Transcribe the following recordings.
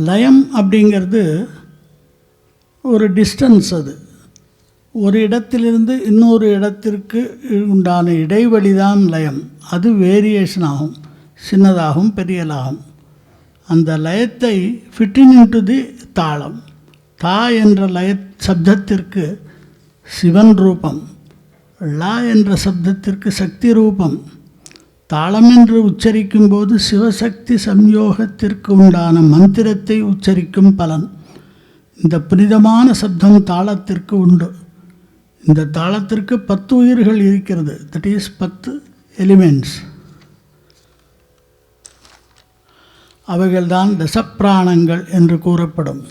லயம் அப்படிங்கிறது ஒரு டிஸ்டன்ஸ். அது ஒரு இடத்திலிருந்து இன்னொரு இடத்திற்கு உண்டான இடைவெளி தான் லயம். அது வேரியேஷன் ஆகும், சின்னதாகும், பெரியதாகும். அந்த லயத்தை ஃபிட்டிங் இன்டு தி தாளம். தா என்ற லய சப்தத்திற்கு சிவன் ரூபம், லா என்ற சப்தத்திற்கு சக்தி ரூபம். தாளம் என்று உச்சரிக்கும் போது சிவசக்தி சம்யோகத்திற்கு உண்டான மந்திரத்தை உச்சரிக்கும் பலன் இந்த புனிதமான சப்தம் தாளத்திற்கு உண்டு. இந்த தாளத்திற்கு 10 உயிர்கள் இருக்கிறது. That is 10 elements. அவைகள்தான் தசப்பிராணங்கள் என்று கூறப்படும்.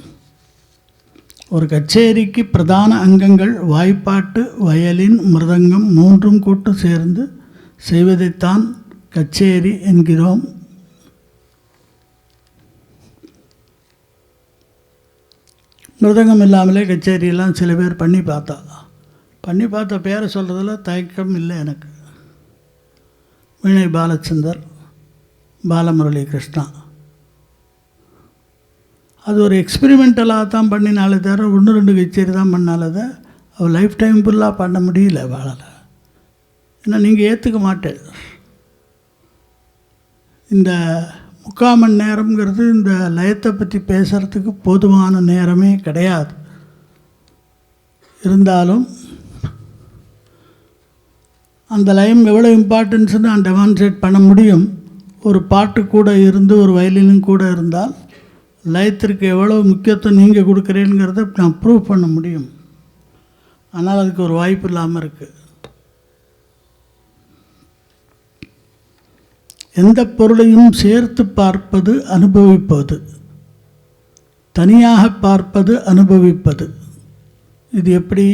ஒரு கச்சேரிக்கு பிரதான அங்கங்கள் வாய்ப்பாட்டு, வயலின், மிருதங்கம் 3ம் கூட்டு சேர்ந்து செய்வதைத்தான் கச்சேரி என்கிறோம். மிருதங்கம் இல்லாமலே கச்சேரியெல்லாம் சில பேர் பண்ணி பார்த்த பேரை சொல்கிறதுல தயக்கம் இல்லை எனக்கு. வீணை பாலச்சந்தர், பாலமுரளி கிருஷ்ணா. அது ஒரு எக்ஸ்பெரிமெண்டலாக தான் பண்ணினாலே தவிர 1-2 கச்சேரி தான் பண்ணாலதை அவள் லைஃப் டைம் ஃபுல்லாக பண்ண முடியல வாழலை. ஏன்னா நீங்கள் ஏற்றுக்க மாட்டேன். இந்த 3/4 மணி நேரம்ங்கிறது இந்த லயத்தை பற்றி பேசுகிறதுக்கு போதுமான நேரமே கிடையாது. இருந்தாலும் அந்த லயம் எவ்வளோ இம்பார்ட்டன்ஸ்னு நான் டெமான்ஸ்ட்ரேட் பண்ண முடியும். ஒரு பாட்டு கூட இருந்து ஒரு வயலினும் கூட இருந்தால் லயத்திற்கு எவ்வளோ முக்கியத்துவம் நீங்கள் கொடுக்குறேங்கிறத நான் ப்ரூவ் பண்ண முடியும். ஆனால் அதுக்கு ஒரு வாய்ப்பு இல்லாமல் இருக்குது. எந்த பொருளையும் சேர்த்து பார்ப்பது அனுபவிப்பது, தனியாக பார்ப்பது அனுபவிப்பது. இது எப்படி?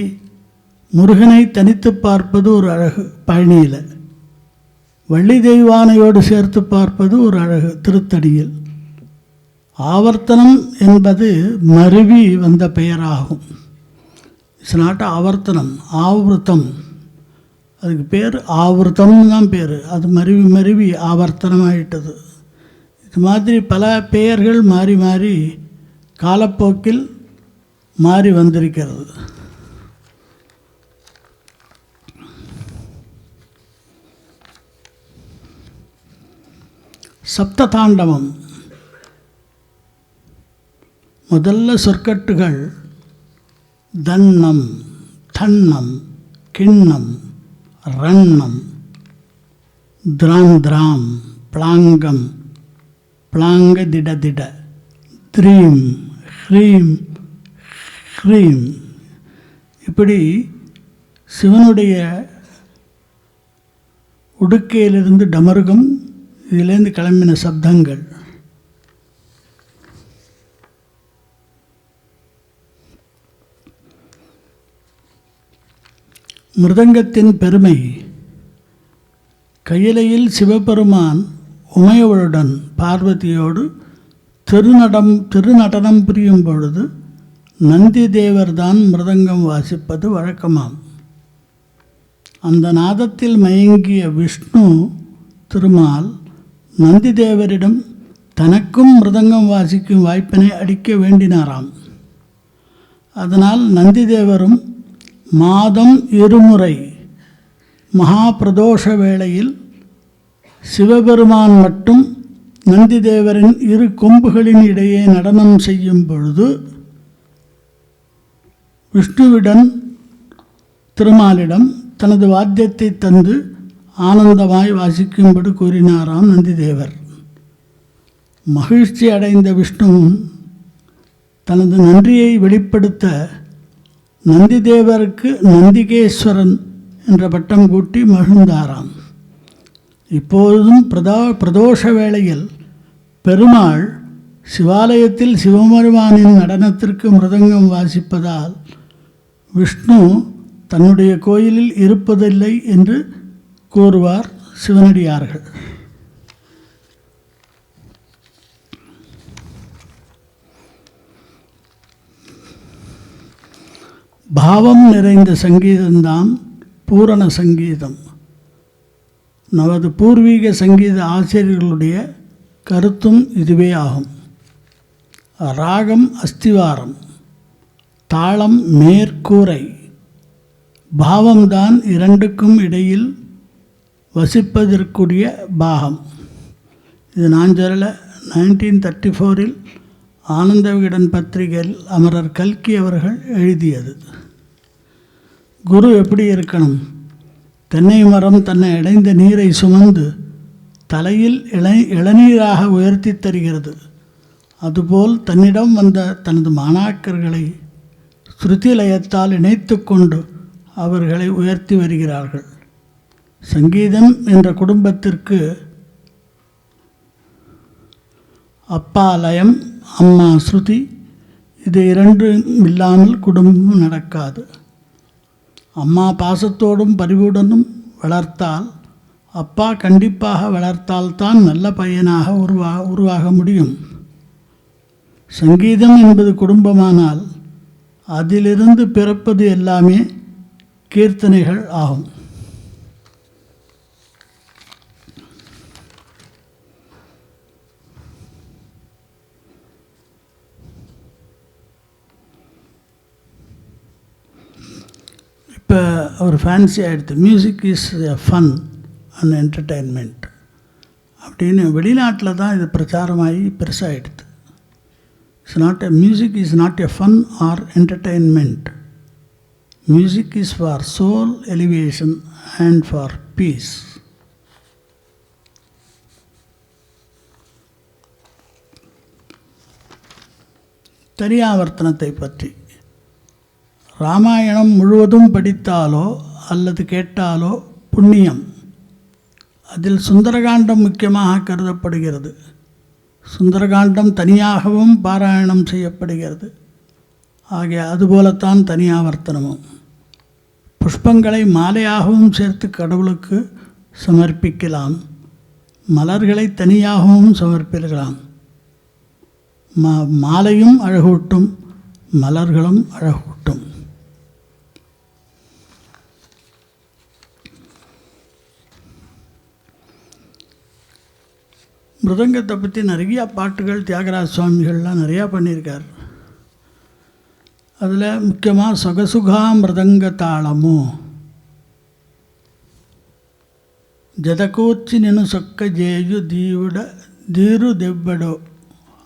முருகனை தனித்து பார்ப்பது ஒரு அழகு பழனியில், வள்ளி தெய்வானையோடு சேர்த்து பார்ப்பது ஒரு அழகு திருத்தடியில். ஆவர்த்தனம் என்பது மருவி வந்த பெயராகும். இட்ஸ் நாட் ஆவர்த்தனம், ஆவருத்தம். அதுக்கு பேர் ஆவருத்தம்னு தான் பேர். அது மருவி மருவி ஆவர்த்தனமாயிட்டது. இது மாதிரி பல பெயர்கள் மாறி மாறி காலப்போக்கில் மாறி வந்திருக்கிறது. சப்த தாண்டவம் முதல்ல சொற்கட்டுகள் தன்னம், தன்னம், கிண்ணம், ரன்னம், திராந்திராம், பிளாங்கம், பிளாங்க திட திட, த்ரீம், ஹ்ரீம், ஹ்ரீம். இப்படி சிவனுடைய உடுக்கையிலிருந்து டமருகம், இதிலேருந்து கிளம்பின சப்தங்கள். மிருதங்கத்தின் பெருமை. கையிலையில் சிவபெருமான் உமையவளுடன் பார்வதியோடு திருநடனம் புரியும் பொழுது நந்தி தேவர்தான் மிருதங்கம் வாசிப்பது வழக்கமாம். அந்த நாதத்தில் மயங்கிய விஷ்ணு திருமால் நந்தி தேவரிடம் தனக்கும் மிருதங்கம் வாசிக்கும் வாய்ப்பினை அளிக்க வேண்டினாராம். அதனால் நந்தி தேவரும் மாதம் 2 முறை மகா பிரதோஷ வேளையில் சிவபெருமான் மட்டும் நந்தி தேவரின் 2 கொம்புகளின் இடையே நடனம் செய்யும் பொழுது விஷ்ணுவிடம் திருமாலிடம் தனது வாத்தியத்தை தந்து ஆனந்தமாய் வாசிக்கும்படி கூறினாராம் நந்திதேவர். மகிழ்ச்சி அடைந்த விஷ்ணுவும் தனது நன்றியை வெளிப்படுத்த நந்திதேவருக்கு நந்திகேஸ்வரன் என்ற பட்டம் கூட்டி மகிழ்ந்தாராம். இப்போதும் பிரதோஷ வேளையில் பெருமாள் சிவாலயத்தில் சிவபெருமானின் நடனத்திற்கு மிருதங்கம் வாசிப்பதால் விஷ்ணு தன்னுடைய கோயிலில் இருப்பதில்லை என்று கூறுவார் சிவனடியார்கள். பாவம் நிறைந்த சங்கீதம்தான் பூரண சங்கீதம். நமது பூர்வீக சங்கீத ஆசிரியர்களுடைய கருத்தும் இதுவே ஆகும். ராகம் அஸ்திவாரம், தாளம் மேற்கூரை, பாவம்தான் இரண்டுக்கும் இடையில் வசிப்பதற்குரிய பாகம். இது நான் சொல்லலை, 1934 ஆனந்த விகடன் பத்திரிகையில் அமரர் கல்கி அவர்கள் எழுதியது. குரு எப்படி இருக்கணும்? தென்னை மரம் தன்னை அடைந்த நீரை சுமந்து தலையில் இளநீராக உயர்த்தி தருகிறது. அதுபோல் தன்னிடம் வந்த தனது மாணாக்கர்களை ஸ்ருதி லயத்தால் இணைத்து கொண்டு அவர்களை உயர்த்தி வருகிறார்கள். சங்கீதம் என்ற குடும்பத்திற்கு அப்பா லயம், அம்மா ஸ்ருதி, இது இரண்டும் இல்லாமல் குடும்பம் நடக்காது. அம்மா பாசத்தோடும் பரிவுடனும் வளர்த்தால், அப்பா கண்டிப்பாக வளர்த்தால்தான் நல்ல பையனாக உருவாக முடியும். சங்கீதம் என்பது குடும்பமானால் அதிலிருந்து பிறப்பது எல்லாமே கீர்த்தனைகள் ஆகும். இப்போ ஒரு ஃபேன்சி ஆகிடுது, music is a fun and entertainment அப்படின்னு. வெளிநாட்டில் தான் இது பிரச்சாரமாகி பெருசாகிடுது. Music is not a fun or entertainment. Music is for soul elevation and for peace. தனியாவர்த்தனத்தை பற்றி, ராமாயணம் முழுவதும் படித்தாலோ அல்லது கேட்டாலோ புண்ணியம். அதில் சுந்தரகாண்டம் முக்கியமாக கருதப்படுகிறது. சுந்தரகாண்டம் தனியாகவும் பாராயணம் செய்யப்படுகிறது. ஆகிய அதுபோலத்தான் தனியாவர்த்தனமும். புஷ்பங்களை மாலையாகவும் சேர்த்து கடவுளுக்கு சமர்ப்பிக்கலாம், மலர்களை தனியாகவும் சமர்ப்பிக்கலாம். மாலையும் அழகூட்டும், மலர்களும் அழகூட்டும். மிருதங்கத்தை பற்றி நிறையா பாட்டுகள் தியாகராஜ சுவாமிகள்லாம் நிறையா பண்ணியிருக்கார். அதில் முக்கியமாக சொகசுகா மிருதங்க தாளமோ, ஜதகூச்சி நினு சொக்க ஜேயு தீவுட தீரு தெவ்வடோ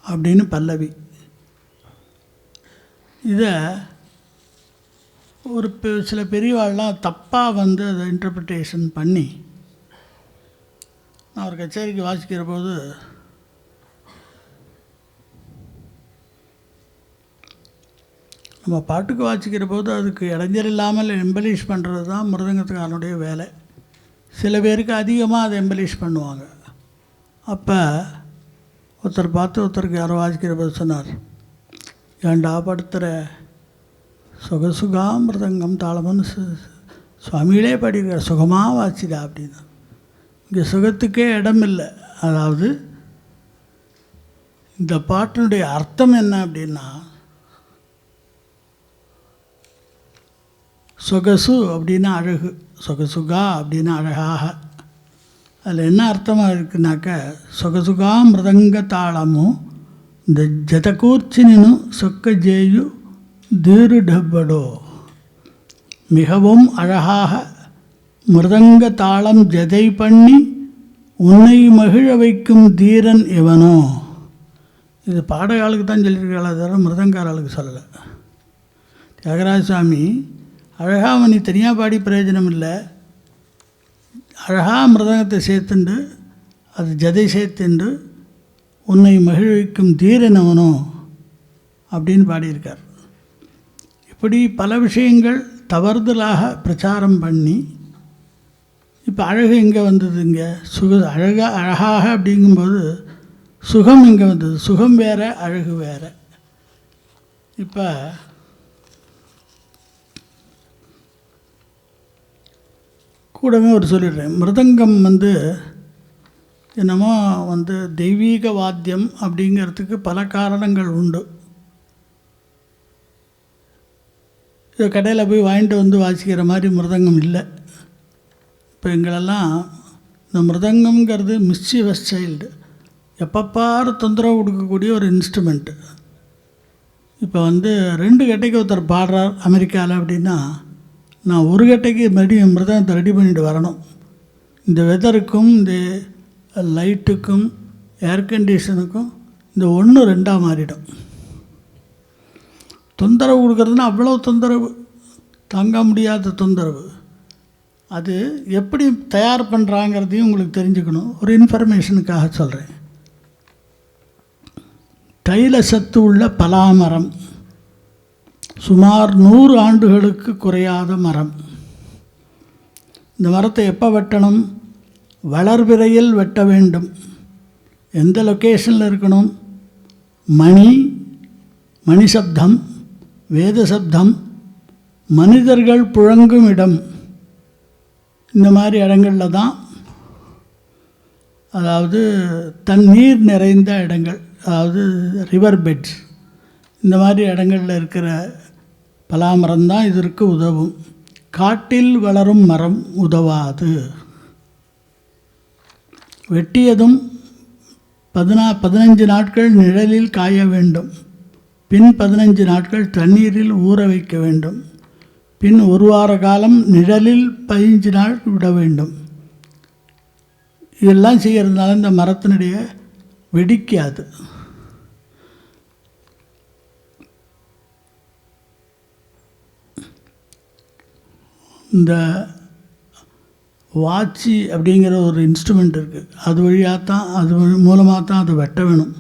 அப்படின்னு பல்லவி. இதை ஒரு சில பெரியவாள்லாம் தப்பாக அதை இன்டர்பிரிட்டேஷன் பண்ணி, நான் ஒரு கச்சேரிக்கு வாசிக்கிற போது நம்ம பாட்டுக்கு வாசிக்கிற போது அதுக்கு இடைஞ்சல் இல்லாமல் எம்பலிஷ் பண்ணுறது தான் மிருதங்கத்துக்காரனுடைய வேலை. சில பேருக்கு அதிகமாக அதை எம்பலிஷ் பண்ணுவாங்க. அப்போ ஒருத்தர் பார்த்து ஒருத்தருக்கு யாரோ வாசிக்கிற போது சொன்னார், ஏண்டா படுத்துகிற, சுகசுகா மிருதங்கம் தாளம்னு சுவாமிகளே படிக்கிற, சுகமாக வாசிடா அப்படின்னு. இங்கே சுகத்துக்கே இடம் இல்லை. அதாவது இந்த பாட்டினுடைய அர்த்தம் என்ன அப்படின்னா, சொகசு அப்படின்னா அழகு, சொகசுகா அப்படின்னா அழகாக. அதில் என்ன அர்த்தமாக இருக்குனாக்க, சொகசுகா மிருதங்க தாளமும் இந்த ஜதகூர்ச்சினும் சொக்க ஜேயு தீரு டப்படோ, மிகவும் அழகாக மிருதங்க தாளம் ஜதை பண்ணி உன்னை மகிழ வைக்கும் தீரன் எவனோ. இது பாடகாலுக்கு தான் சொல்லியிருக்காளே தவிர மிருதங்காராளுக்கு சொல்லலை. தியாகராஜ சுவாமி அழகாக நீ தனியாக பாடி பிரயோஜனம் இல்லை, அழகாக மிருதங்கத்தை சேர்த்துண்டு அது ஜதை சேர்த்துண்டு உன்னை மகிழ்விக்கும் தீரன் அவனோ அப்படின்னு பாடியிருக்கார். இப்படி பல விஷயங்கள் தவறுதலாக பிரச்சாரம் பண்ணி இப்போ அழகு எங்கே வந்தது? இங்கே அழகாக அப்படிங்கும்போது சுகம் எங்கே வந்தது? சுகம் வேறு, அழகு வேறு. இப்போ கூடவே ஒரு சொல்லிடுறேன், மிருதங்கம் என்னமோ தெய்வீக வாத்தியம் அப்படிங்கிறதுக்கு பல காரணங்கள் உண்டு. இதை கடையில் போய் வாங்கிட்டு வாசிக்கிற மாதிரி மிருதங்கம் இல்லை. இப்போ எங்களெல்லாம் இந்த மிருதங்கம்ங்கிறது மிஸ்சீவஸ் சைல்டு, எப்பப்பாரு தொந்தரவு கொடுக்கக்கூடிய ஒரு இன்ஸ்ட்ருமெண்ட்டு. இப்போ 2 கட்டைக்கு ஒருத்தர் பாடுறார் அமெரிக்காவில் அப்படின்னா, நான் ஒரு கட்டைக்கு மறுபடியும் மிருதங்கத்தை ரெடி பண்ணிட்டு வரணும். இந்த வெதருக்கும் இந்த லைட்டுக்கும் ஏர் கண்டிஷனுக்கும் இந்த 1 2 மாறிடும். தொந்தரவு கொடுக்குறதுன்னா அவ்வளோ தொந்தரவு, தாங்க முடியாத தொந்தரவு. அது எப்படி தயார் பண்ணுறாங்கிறதையும் உங்களுக்கு தெரிஞ்சுக்கணும். ஒரு இன்ஃபர்மேஷனுக்காக சொல்கிறேன். தைல சத்து உள்ள பலாமரம், சுமார் 100 ஆண்டுகளுக்கு குறையாத மரம். இந்த மரத்தை எப்போ வெட்டணும்? வளர்பிறையில் வெட்ட வேண்டும். எந்த லொக்கேஷனில் இருக்கணும்? மணி சப்தம், வேத சப்தம், மனிதர்கள் புழங்கும் இடம், இந்த மாதிரி இடங்களில் தான், அதாவது தண்ணீர் நிறைந்த இடங்கள், அதாவது ரிவர் பெட்ஸ், இந்த மாதிரி இடங்களில் இருக்கிற பலாமரம் தான் இதற்கு உதவும். காட்டில் வளரும் மரம் உதவாது. வெட்டியதும் 15 நாட்கள் நிழலில் காய வேண்டும். பின் 15 நாட்கள் தண்ணீரில் ஊற வைக்க வேண்டும். பின் 1 வார காலம் நிழலில் 15 நாள் விட வேண்டும். இதெல்லாம் செய்கிறதுனால இந்த மரத்தினுடைய வெடிக்காது. இந்த வாட்சி அப்படிங்கிற ஒரு இன்ஸ்ட்ருமெண்ட் இருக்குது. அது வழியாக தான், அது மூலமாக தான் அதை வெட்ட வேணும்.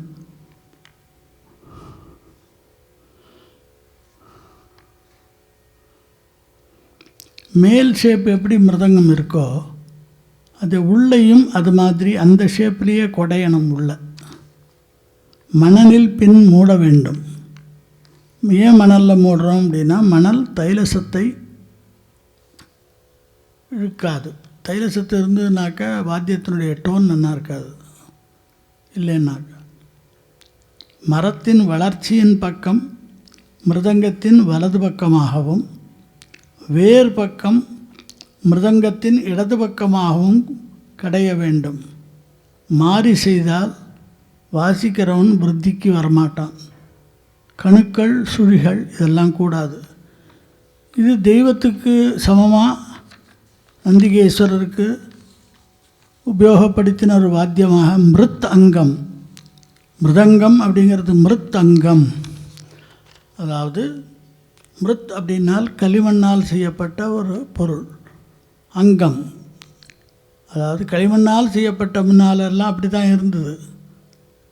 மேல் ஷேப் எப்படி மிருதங்கம் இருக்கோ அது உள்ளேயும் அது மாதிரி அந்த ஷேப்லேயே குடையணும். உள்ள மணலில் பின் மூட வேண்டும். ஏன் மணலில் மூடுறோம் அப்படின்னா, மணல் தைலசத்தை இழுக்காது. தைலசத்து இருந்ததுனாக்கா வாத்தியத்தினுடைய டோன் நல்லா இருக்காது. இல்லைன்னாக்கா மரத்தின் வளர்ச்சியின் பக்கம் மிருதங்கத்தின் வலது பக்கமாகவும், வேர் பக்கம் மிருதங்கத்தின் இடது பக்கமாகவும் கடைய வேண்டும். மாறி செய்தால் வாசிக்கிறவன் விருத்திக்கு வரமாட்டான். கணுக்கள், சுழிகள் இதெல்லாம் கூடாது. இது தெய்வத்துக்கு சமமாக நந்திகேஸ்வரருக்கு உபயோகப்படுத்தின ஒரு வாத்தியமாக மிருத் அங்கம். மிருதங்கம் அப்படிங்கிறது மிருத் அங்கம். அதாவது மிருத் அப்படின்னால் களிமண்ணால் செய்யப்பட்ட ஒரு பொருள். அங்கம் அதாவது களிமண்ணால் செய்யப்பட்ட முன்னாலெல்லாம் அப்படி தான் இருந்தது.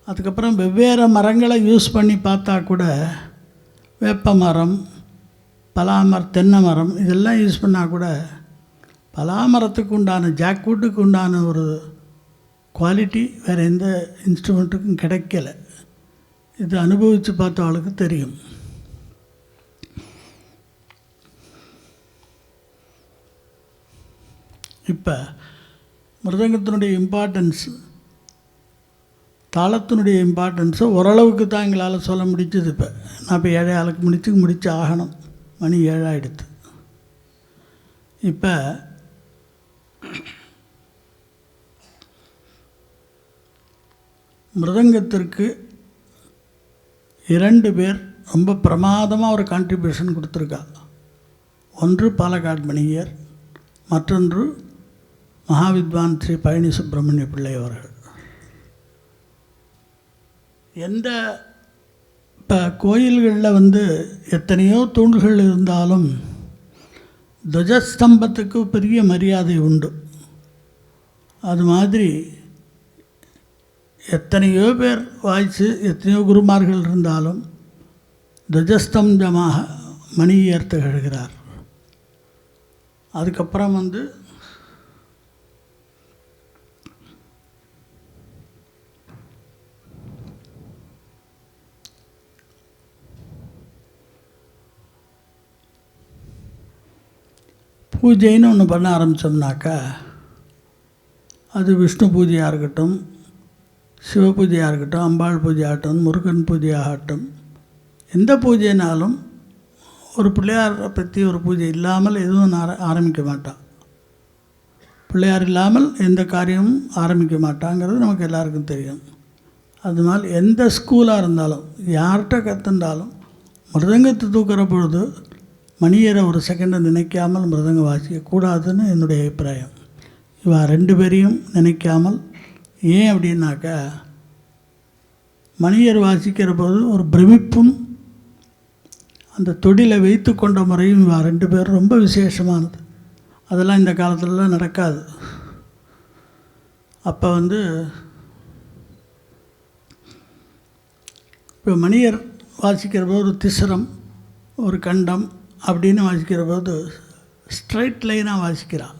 அதுக்கப்புறம் வெவ்வேறு மரங்களை யூஸ் பண்ணி பார்த்தா கூட வேப்ப மரம், பலாமரம், தென்னை மரம் இதெல்லாம் யூஸ் பண்ணால் கூட பலாமரத்துக்கு உண்டான, ஜாக்வுட்டுக்கு உண்டான ஒரு குவாலிட்டி வேறு எந்த இன்ஸ்ட்ருமெண்ட்டுக்கும் கிடைக்கல. இது அனுபவித்து பார்த்தவளுக்கு தெரியும். இப்போ மிருதங்கத்தினுடைய இம்பார்ட்டன்ஸ், தாளத்தினுடைய இம்பார்ட்டன்ஸை ஓரளவுக்கு தான் எங்களால் சொல்ல முடிஞ்சது. இப்போ நான் இப்போ 7:15 முடித்து ஆகணும். மணி 7 ஆகிடுது. இப்போ மிருதங்கத்திற்கு 2 பேர் ரொம்ப பிரமாதமாக ஒரு கான்ட்ரிபியூஷன் கொடுத்துருக்கா. ஒன்று பாலக்காடு மணியர், மற்றொன்று மகாவித்வான் ஸ்ரீ பழனி சுப்பிரமணிய பிள்ளை அவர்கள். எந்த இப்போ கோயில்களில் எத்தனையோ தூண்கள் இருந்தாலும் துவஜஸ்தம்பத்துக்கு பெரிய மரியாதை உண்டு. அது மாதிரி எத்தனையோ பேர் வாய்ச்சு, எத்தனையோ குருமார்கள் இருந்தாலும் துவஜஸ்தம்பமாக மணியர் திகழ்கிறார். அதுக்கப்புறம் பூஜைன்னு ஒன்று பண்ண ஆரம்பித்தோம்னாக்கா, அது விஷ்ணு பூஜையாக இருக்கட்டும், சிவ பூஜையாக இருக்கட்டும், அம்பாள் பூஜையாகட்டும், முருகன் பூஜையாகட்டும், எந்த பூஜைனாலும் ஒரு பிள்ளையாரை பற்றி ஒரு பூஜை இல்லாமல் எதுவும் ஆரம்பிக்க மாட்டான். பிள்ளையார் இல்லாமல் எந்த காரியமும் ஆரம்பிக்க மாட்டாங்கிறது நமக்கு எல்லாருக்கும் தெரியும். அதனால் எந்த ஸ்கூலாக இருந்தாலும், யார்கிட்ட கற்றுண்டாலும் மிருதங்கத்தை தூக்குற பொழுது மணியரை ஒரு செகண்டை நினைக்காமல் மிருதங்கம் வாசிக்கக்கூடாதுன்னு என்னுடைய அபிப்பிராயம். இவா 2 பேரையும் நினைக்காமல், ஏன் அப்படின்னாக்கா மணியர் வாசிக்கிற போது ஒரு பிரமிப்பும் அந்த தொடிலை வைத்து கொண்ட முறையும் இவா 2 பேரும் ரொம்ப விசேஷமானது. அதெல்லாம் இந்த காலத்துலலாம் நடக்காது. அப்போ இப்போ மணியர் வாசிக்கிற போது ஒரு திசரம், ஒரு கண்டம் அப்படின்னு வாசிக்கிற போது ஸ்ட்ரைட் லைனாக வாசிக்கிறான்.